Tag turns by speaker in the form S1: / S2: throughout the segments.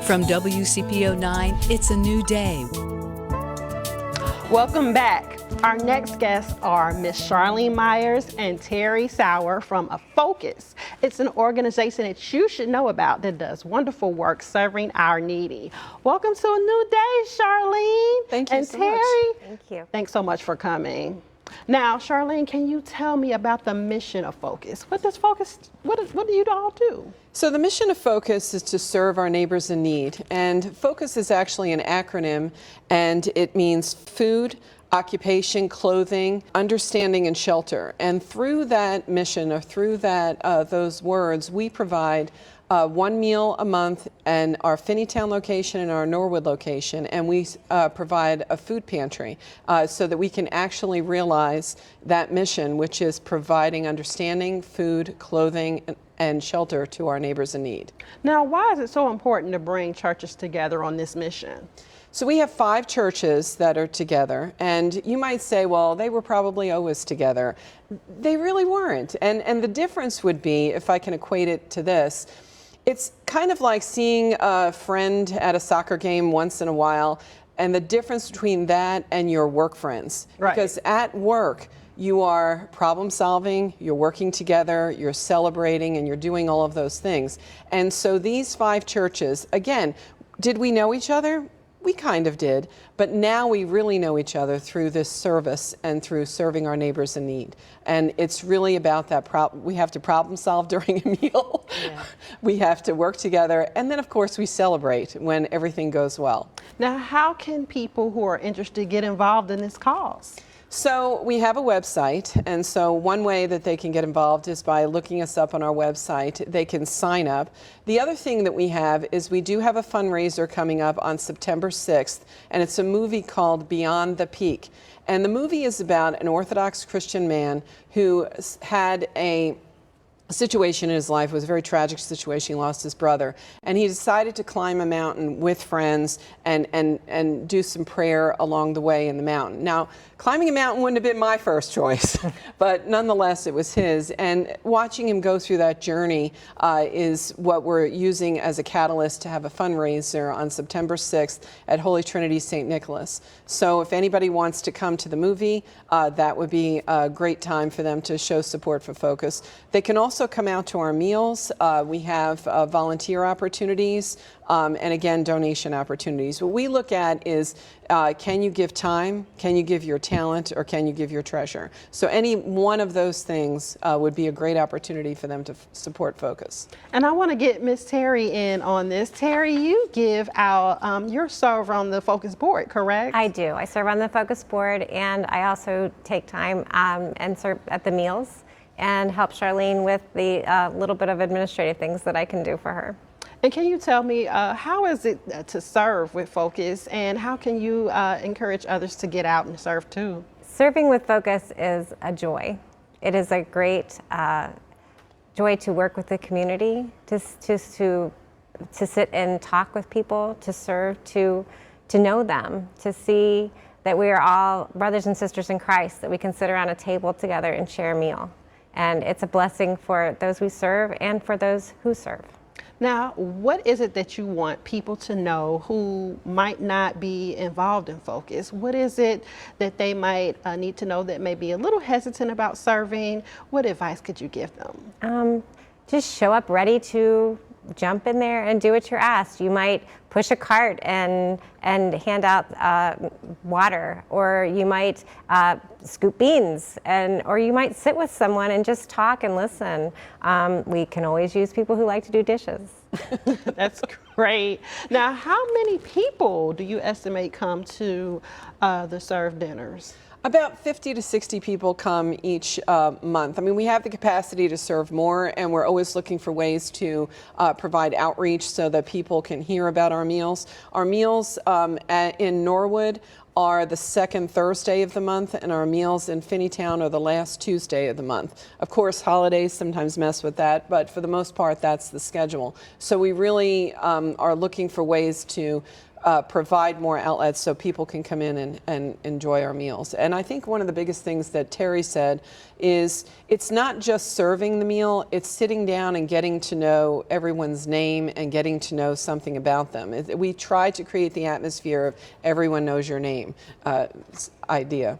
S1: From WCPO 9, it's a new day.
S2: Welcome back. Our next guests are Miss Charlene Myers and Terri Sauer from FOCUS. It's an organization that you should know about that does wonderful work serving our needy. Welcome to a new day, Charlene.
S3: Thank you
S2: and
S3: so
S2: Terri.
S3: much.
S4: Thank you.
S2: Thanks so much for coming. Now, Charlene, can you tell me about the mission of FOCUS? What does FOCUS, what do you all do?
S3: So the mission of FOCUS is to serve our neighbors in need. And FOCUS is actually an acronym, and it means food, occupation, clothing, understanding, and shelter. And through that mission, or through that those words, we provide one meal a month in our Finneytown location and our Norwood location, and we provide a food pantry so that we can actually realize that mission, which is providing understanding, food, clothing, and shelter to our neighbors in need.
S2: Now, why is it so important to bring churches together on this mission?
S3: So we have 5 churches that are together, and you might say, well, they were probably always together. They really weren't. And the difference would be, if I can equate it to this, it's kind of like seeing a friend at a soccer game once in a while, and the difference between that and your work friends.
S2: Right.
S3: Because at work, you are problem solving, you're working together, you're celebrating, and you're doing all of those things. And so these 5 churches, again, did we know each other? We kind of did, but now we really know each other through this service and through serving our neighbors in need. And it's really about that we have to problem solve during a meal. Yeah. We have to work together, and then of course we celebrate when everything goes well.
S2: Now, how can people who are interested get involved in this cause?
S3: So we have a website, and so one way that they can get involved is by looking us up on our website. They can sign up. The other thing that we have is we do have a fundraiser coming up on September 6th, and it's a movie called Beyond the Peak. And the movie is about an Orthodox Christian man who had a situation in his life. It was a very tragic situation. He lost his brother, and he decided to climb a mountain with friends and do some prayer along the way in the mountain. Now, climbing a mountain wouldn't have been my first choice, but nonetheless it was his, and watching him go through that journey is what we're using as a catalyst to have a fundraiser on September 6th at Holy Trinity St. Nicholas. So if anybody wants to come to the movie, that would be a great time for them to show support for FOCUS. They can also come out to our meals. We have volunteer opportunities and again, donation opportunities. What we look at is, can you give time, can you give your talent, or can you give your treasure? So any one of those things would be a great opportunity for them to support FOCUS.
S2: And I want to get Miss Terri in on this. Terri, you give out, you're server on the FOCUS board, correct?
S4: I do. I serve on the FOCUS board, and I also take time and serve at the meals and help Charlene with the little bit of administrative things that I can do for her.
S2: And can you tell me, how is it to serve with FOCUS, and how can you encourage others to get out and serve too?
S4: Serving with FOCUS is a joy. It is a great joy to work with the community, to sit and talk with people, to serve, to know them, to see that we are all brothers and sisters in Christ, that we can sit around a table together and share a meal. And it's a blessing for those we serve and for those who serve.
S2: Now, what is it that you want people to know who might not be involved in FOCUS? What is it that they might need to know that may be a little hesitant about serving? What advice could you give them?
S4: Just show up ready to jump in there and do what you're asked. You might push a cart and hand out water, or you might scoop beans, or you might sit with someone and just talk and listen. We can always use people who like to do dishes.
S2: That's great. Now, how many people do you estimate come to the serve dinners?
S3: About 50 to 60 people come each month. I mean, we have the capacity to serve more, and we're always looking for ways to provide outreach so that people can hear about our meals. Our meals in Norwood are the second Thursday of the month, and our meals in Finneytown are the last Tuesday of the month. Of course, holidays sometimes mess with that, but for the most part, that's the schedule. So we really are looking for ways to provide more outlets so people can come in and enjoy our meals. And I think one of the biggest things that Terri said is it's not just serving the meal, it's sitting down and getting to know everyone's name and getting to know something about them. We try to create the atmosphere of everyone knows your name idea.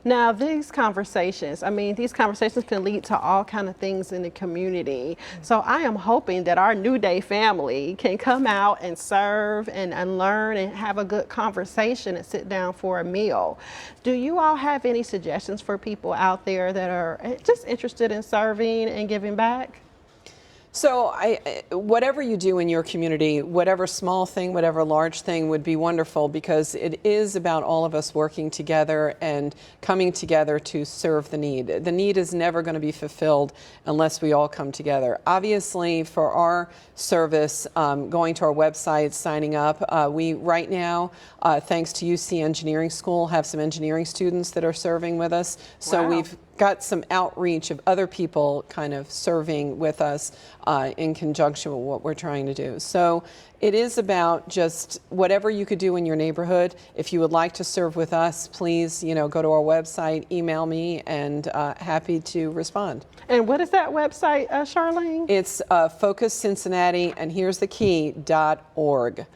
S2: Now, these conversations can lead to all kind of things in the community. So I am hoping that our New Day family can come out and serve and learn and have a good conversation and sit down for a meal. Do you all have any suggestions for people out there that are just interested in serving and giving back?
S3: So whatever you do in your community, whatever small thing, whatever large thing would be wonderful, because it is about all of us working together and coming together to serve the need. The need is never going to be fulfilled unless we all come together. Obviously, for our service, going to our website, signing up, we right now, thanks to UC Engineering School, have some engineering students that are serving with us. So
S2: wow.
S3: We've got some outreach of other people kind of serving with us in conjunction with what we're trying to do. So it is about just whatever you could do in your neighborhood. If you would like to serve with us, please, go to our website, email me, and happy to respond.
S2: And what is that website, Charlene?
S3: It's FOCUS Cincinnati, and here's the key, .org.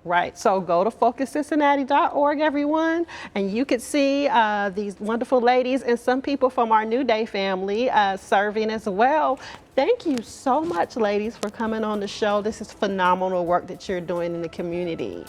S2: Right, so go to FOCUSCincinnati.org, everyone, and you could see these wonderful ladies and some people from our New Day family serving as well. Thank you so much, ladies, for coming on the show. This is phenomenal work that you're doing in the community.